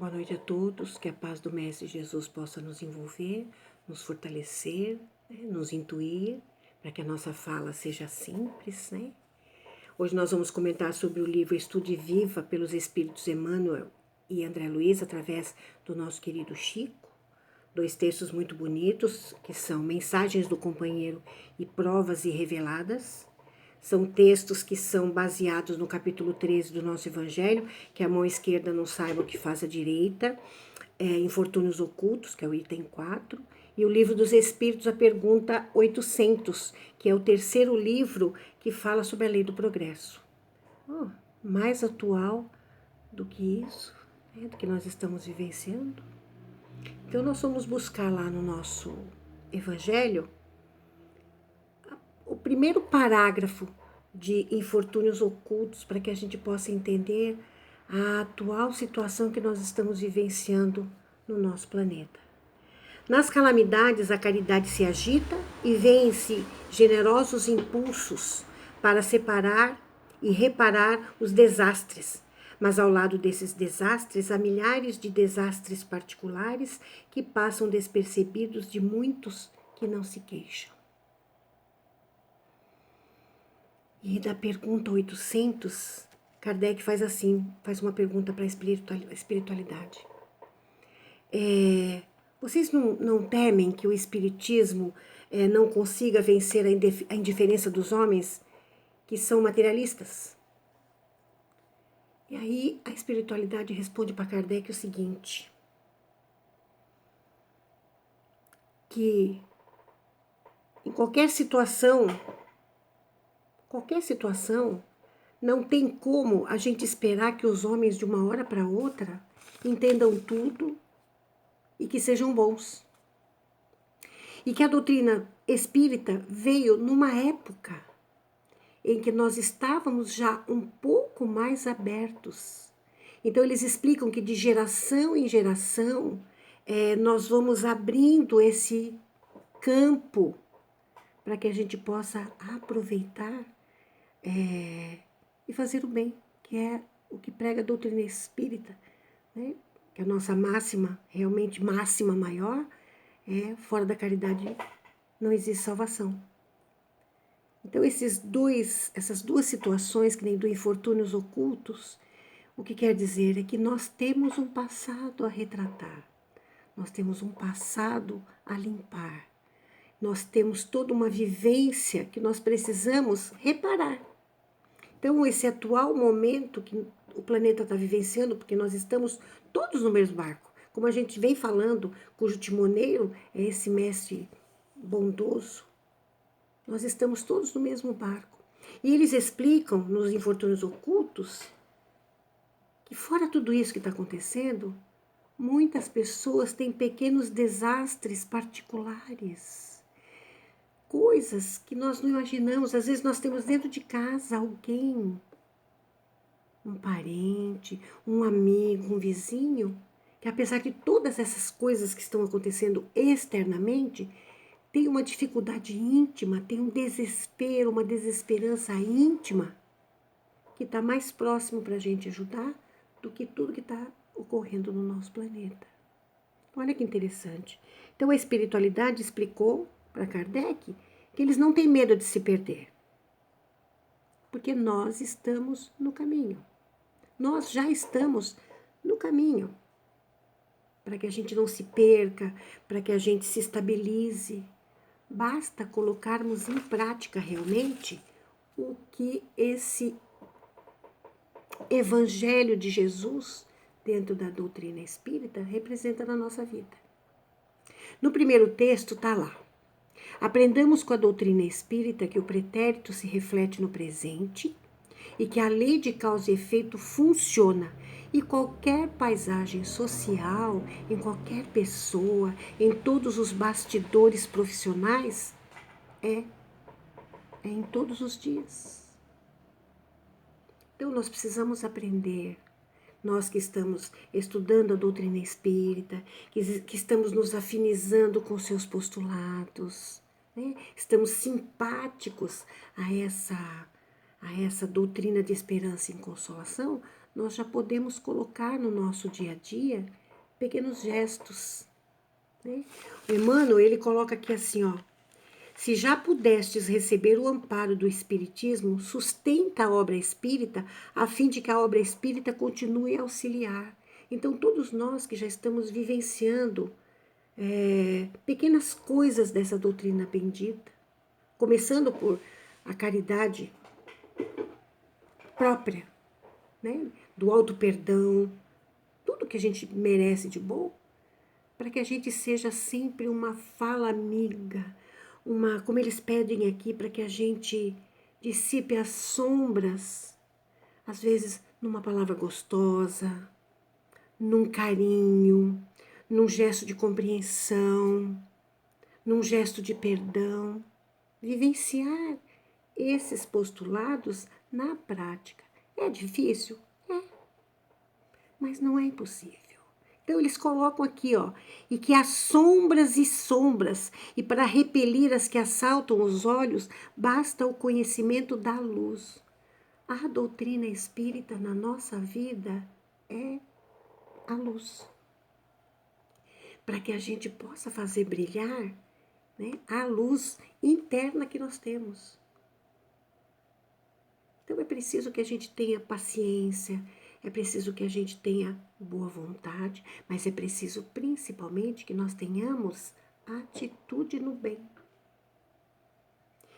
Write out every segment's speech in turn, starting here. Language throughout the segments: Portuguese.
Boa noite a todos, que a paz do Mestre Jesus possa nos envolver, nos fortalecer, nos intuir, para que a nossa fala seja simples, né? Hoje nós vamos comentar sobre o livro Estude Viva pelos Espíritos Emmanuel e André Luiz, através do nosso querido Chico. Dois textos muito bonitos, que são Mensagens do Companheiro e Provas Irreveladas. São textos que são baseados no capítulo 13 do nosso Evangelho, que a mão esquerda não saiba o que faz a direita, Infortúnios Ocultos, que é o item 4, e o Livro dos Espíritos, a pergunta 800, que é o terceiro livro que fala sobre a lei do progresso. Mais atual do que isso, do que nós estamos vivenciando. Então nós vamos buscar lá no nosso Evangelho o primeiro parágrafo de Infortúnios Ocultos, para que a gente possa entender a atual situação que nós estamos vivenciando no nosso planeta. Nas calamidades, a caridade se agita e vêem-se generosos impulsos para separar e reparar os desastres. Mas ao lado desses desastres, há milhares de desastres particulares que passam despercebidos de muitos que não se queixam. E da pergunta 800, Kardec faz uma pergunta para a espiritualidade. Vocês não temem que o espiritismo não consiga vencer a indiferença dos homens que são materialistas? E aí a espiritualidade responde para Kardec o seguinte, que em qualquer situação, não tem como a gente esperar que os homens de uma hora para outra entendam tudo e que sejam bons. E que a doutrina espírita veio numa época em que nós estávamos já um pouco mais abertos. Então eles explicam que de geração em geração nós vamos abrindo esse campo para que a gente possa aproveitar e fazer o bem, que é o que prega a doutrina espírita, né? Que a nossa máxima, realmente máxima maior, fora da caridade não existe salvação. Então essas duas situações, que nem do Infortúnios Ocultos, o que quer dizer é que nós temos um passado a retratar, nós temos um passado a limpar, nós temos toda uma vivência que nós precisamos reparar. Então, esse atual momento que o planeta está vivenciando, porque nós estamos todos no mesmo barco, como a gente vem falando, cujo timoneiro é esse mestre bondoso, nós estamos todos no mesmo barco. E eles explicam nos Infortúnios Ocultos que fora tudo isso que está acontecendo, muitas pessoas têm pequenos desastres particulares. Coisas que nós não imaginamos. Às vezes nós temos dentro de casa alguém, um parente, um amigo, um vizinho, que apesar de todas essas coisas que estão acontecendo externamente, tem uma dificuldade íntima, tem um desespero, uma desesperança íntima, que está mais próximo para a gente ajudar do que tudo que está ocorrendo no nosso planeta. Olha que interessante. Então a espiritualidade explicou para Kardec que eles não têm medo de se perder, porque nós estamos no caminho. Nós já estamos no caminho, para que a gente não se perca, para que a gente se estabilize. Basta colocarmos em prática realmente o que esse Evangelho de Jesus, dentro da doutrina espírita, representa na nossa vida. No primeiro texto está lá: aprendamos com a doutrina espírita que o pretérito se reflete no presente e que a lei de causa e efeito funciona em qualquer paisagem social, em qualquer pessoa, em todos os bastidores profissionais, é em todos os dias. Então nós precisamos aprender, nós que estamos estudando a doutrina espírita, que estamos nos afinizando com seus postulados, né? Estamos simpáticos a essa doutrina de esperança e consolação, nós já podemos colocar no nosso dia a dia pequenos gestos, né? O Emmanuel, ele coloca aqui assim, ó: se já pudestes receber o amparo do Espiritismo, sustenta a obra espírita, a fim de que a obra espírita continue a auxiliar. Então, todos nós que já estamos vivenciando pequenas coisas dessa doutrina bendita, começando por a caridade própria, né? Do auto-perdão, tudo que a gente merece de bom, para que a gente seja sempre uma fala amiga, como eles pedem aqui, para que a gente dissipe as sombras, às vezes numa palavra gostosa, num carinho, num gesto de compreensão, num gesto de perdão. Vivenciar esses postulados na prática. É difícil? É, mas não é impossível. Então eles colocam aqui, ó, e que há sombras e sombras, e para repelir as que assaltam os olhos, basta o conhecimento da luz. A doutrina espírita na nossa vida é a luz. Para que a gente possa fazer brilhar, né, a luz interna que nós temos. Então é preciso que a gente tenha paciência, é preciso que a gente tenha boa vontade, mas é preciso principalmente que nós tenhamos atitude no bem.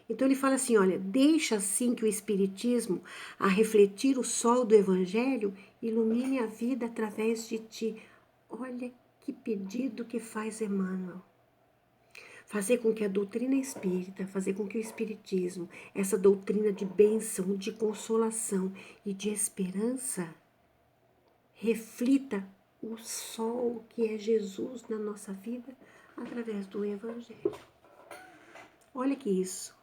Então ele fala assim, olha, deixa assim que o Espiritismo, a refletir o sol do Evangelho, ilumine a vida através de ti. Olha que pedido que faz Emmanuel. Fazer com que a doutrina espírita, fazer com que o Espiritismo, essa doutrina de bênção, de consolação e de esperança, reflita o sol que é Jesus na nossa vida através do Evangelho. Olha que isso.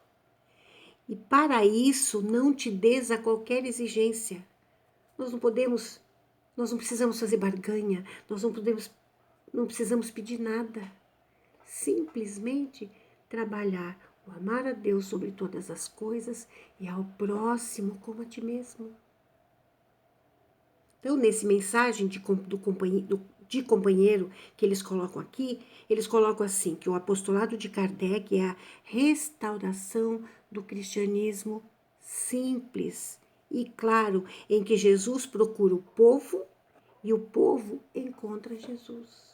E para isso não te des a qualquer exigência. Nós não precisamos fazer barganha, não precisamos pedir nada. Simplesmente trabalhar o amar a Deus sobre todas as coisas e ao próximo como a ti mesmo. Então, nesse mensagem de companheiro que eles colocam aqui, eles colocam assim, que o apostolado de Kardec é a restauração do cristianismo simples e claro, em que Jesus procura o povo e o povo encontra Jesus.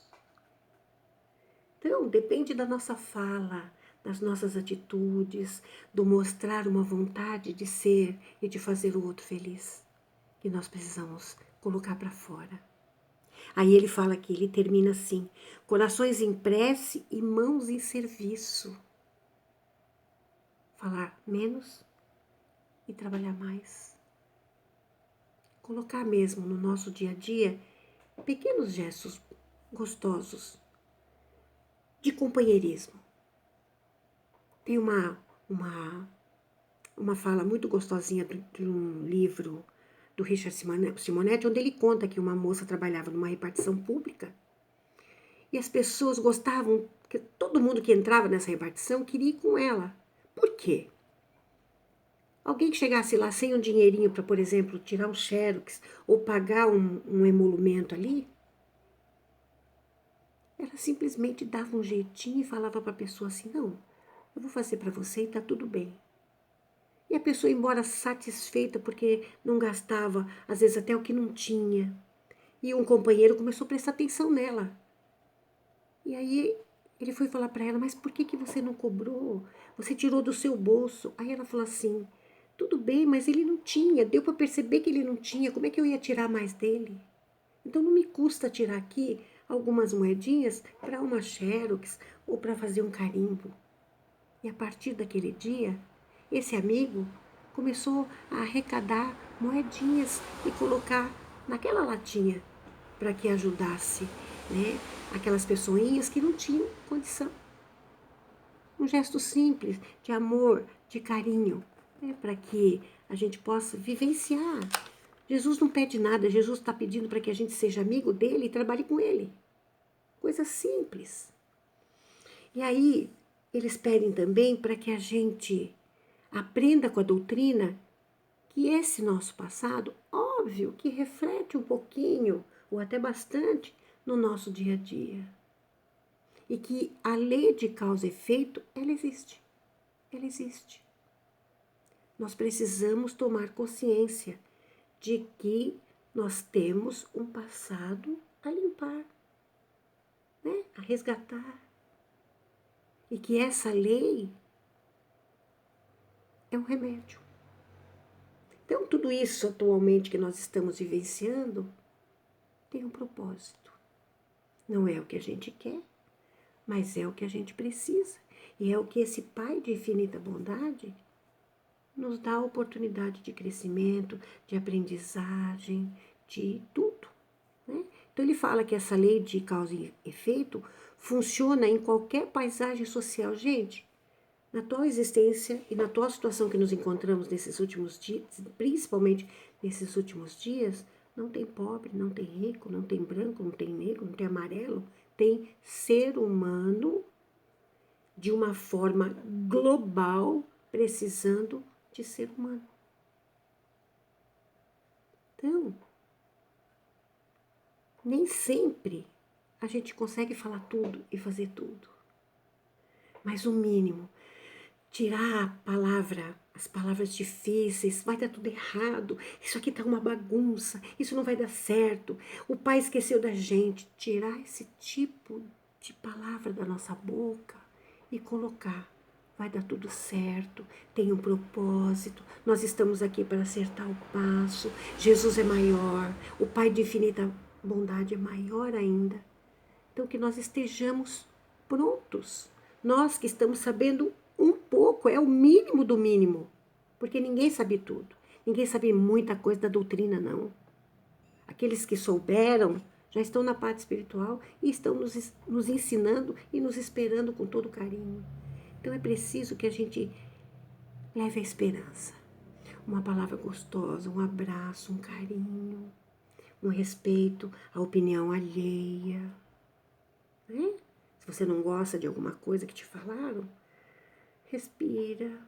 Então, depende da nossa fala, das nossas atitudes, do mostrar uma vontade de ser e de fazer o outro feliz, que nós precisamos colocar para fora. Aí ele fala aqui, ele termina assim: corações em prece e mãos em serviço. Falar menos e trabalhar mais. Colocar mesmo no nosso dia a dia pequenos gestos gostosos de companheirismo. Tem uma fala muito gostosinha de um livro do Richard Simonetti, onde ele conta que uma moça trabalhava numa repartição pública e as pessoas gostavam, que todo mundo que entrava nessa repartição queria ir com ela. Por quê? Alguém que chegasse lá sem um dinheirinho para, por exemplo, tirar um xerox ou pagar um emolumento ali, ela simplesmente dava um jeitinho e falava para a pessoa assim, não, eu vou fazer para você e tá tudo bem. E a pessoa ia embora satisfeita porque não gastava, às vezes até o que não tinha. E um companheiro começou a prestar atenção nela. E aí ele foi falar para ela, mas por que você não cobrou? Você tirou do seu bolso. Aí ela falou assim, tudo bem, mas ele não tinha, deu para perceber que ele não tinha, como é que eu ia tirar mais dele? Então não me custa tirar aqui algumas moedinhas para uma xerox ou para fazer um carimbo. E a partir daquele dia, esse amigo começou a arrecadar moedinhas e colocar naquela latinha para que ajudasse, né, aquelas pessoinhas que não tinham condição. Um gesto simples de amor, de carinho, né, para que a gente possa vivenciar. Jesus não pede nada, Jesus está pedindo para que a gente seja amigo dele e trabalhe com ele. Coisa simples. E aí, eles pedem também para que a gente aprenda com a doutrina que esse nosso passado, óbvio que reflete um pouquinho, ou até bastante, no nosso dia a dia. E que a lei de causa e efeito, ela existe. Ela existe. Nós precisamos tomar consciência de que nós temos um passado a limpar, né? A resgatar. E que essa lei é um remédio. Então, tudo isso atualmente que nós estamos vivenciando tem um propósito. Não é o que a gente quer, mas é o que a gente precisa. E é o que esse Pai de infinita bondade nos dá a oportunidade de crescimento, de aprendizagem, de tudo, né? Então ele fala que essa lei de causa e efeito funciona em qualquer paisagem social. Gente, na atual existência e na atual situação que nos encontramos nesses últimos dias, principalmente nesses últimos dias, não tem pobre, não tem rico, não tem branco, não tem negro, não tem amarelo, tem ser humano de uma forma global precisando de ser humano. Então, nem sempre a gente consegue falar tudo e fazer tudo. Mas o mínimo, tirar as palavras difíceis, vai dar tudo errado, isso aqui tá uma bagunça, isso não vai dar certo, o pai esqueceu da gente. Tirar esse tipo de palavra da nossa boca e colocar, vai dar tudo certo, tem um propósito, nós estamos aqui para acertar o passo, Jesus é maior, o Pai de infinita bondade é maior ainda. Então que nós estejamos prontos, nós que estamos sabendo um pouco, é o mínimo do mínimo, porque ninguém sabe tudo, ninguém sabe muita coisa da doutrina, não. Aqueles que souberam já estão na parte espiritual e estão nos ensinando e nos esperando com todo carinho. Então é preciso que a gente leve a esperança, uma palavra gostosa, um abraço, um carinho, um respeito à opinião alheia, né? Se você não gosta de alguma coisa que te falaram, respira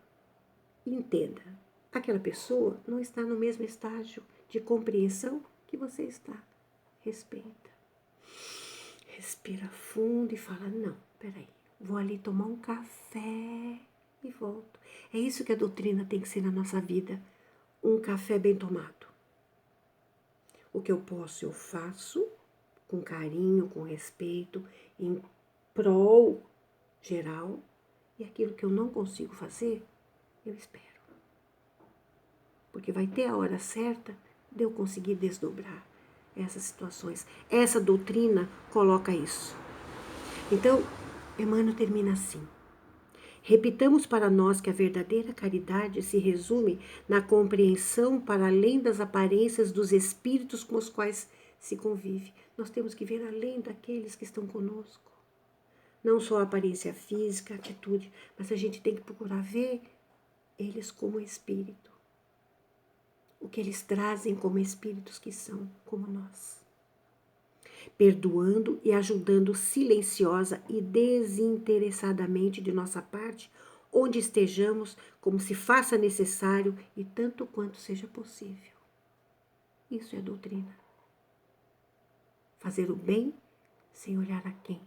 e entenda. Aquela pessoa não está no mesmo estágio de compreensão que você está. Respeita. Respira fundo e fala, não, peraí, vou ali tomar um café e volto. É isso que a doutrina tem que ser na nossa vida, um café bem tomado. O que eu posso, eu faço, com carinho, com respeito, em prol geral, e aquilo que eu não consigo fazer, eu espero. Porque vai ter a hora certa de eu conseguir desdobrar essas situações. Essa doutrina coloca isso. Então, Emmanuel termina assim. Repitamos para nós que a verdadeira caridade se resume na compreensão para além das aparências dos espíritos com os quais se convive. Nós temos que ver além daqueles que estão conosco. Não só a aparência física, a atitude, mas a gente tem que procurar ver eles como espírito. O que eles trazem como espíritos que são, como nós. Perdoando e ajudando silenciosa e desinteressadamente de nossa parte, onde estejamos, como se faça necessário e tanto quanto seja possível. Isso é doutrina. Fazer o bem sem olhar a quem.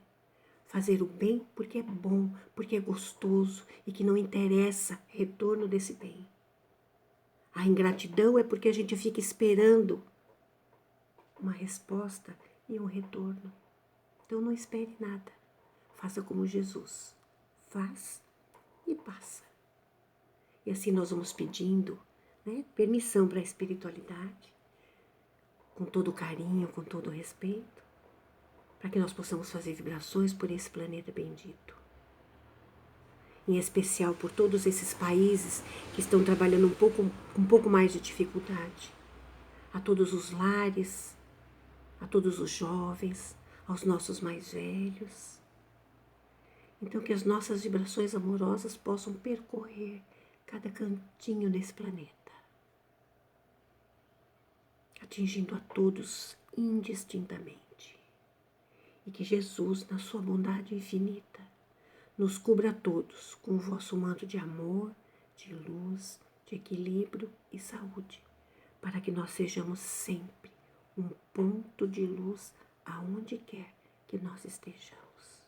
Fazer o bem porque é bom, porque é gostoso e que não interessa retorno desse bem. A ingratidão é porque a gente fica esperando uma resposta e um retorno. Então não espere nada. Faça como Jesus. Faz e passa. E assim nós vamos pedindo, né, permissão para a espiritualidade, com todo carinho, com todo respeito, para que nós possamos fazer vibrações por esse planeta bendito. Em especial por todos esses países que estão trabalhando com um pouco mais de dificuldade. A todos os lares, a todos os jovens, aos nossos mais velhos. Então que as nossas vibrações amorosas possam percorrer cada cantinho desse planeta, atingindo a todos indistintamente. E que Jesus, na sua bondade infinita, nos cubra a todos com o vosso manto de amor, de luz, de equilíbrio e saúde, para que nós sejamos sempre um ponto de luz aonde quer que nós estejamos.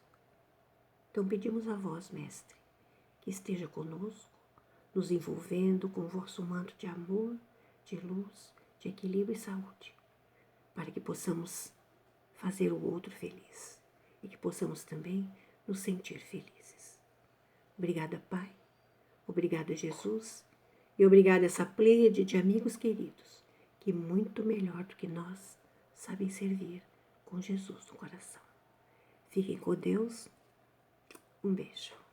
Então pedimos a vós, Mestre, que esteja conosco, nos envolvendo com o vosso manto de amor, de luz, de equilíbrio e saúde, para que possamos fazer o outro feliz e que possamos também nos sentir felizes. Obrigada, Pai. Obrigada, Jesus. E obrigada essa pleiade de amigos queridos que muito melhor do que nós sabem servir com Jesus no coração. Fiquem com Deus. Um beijo.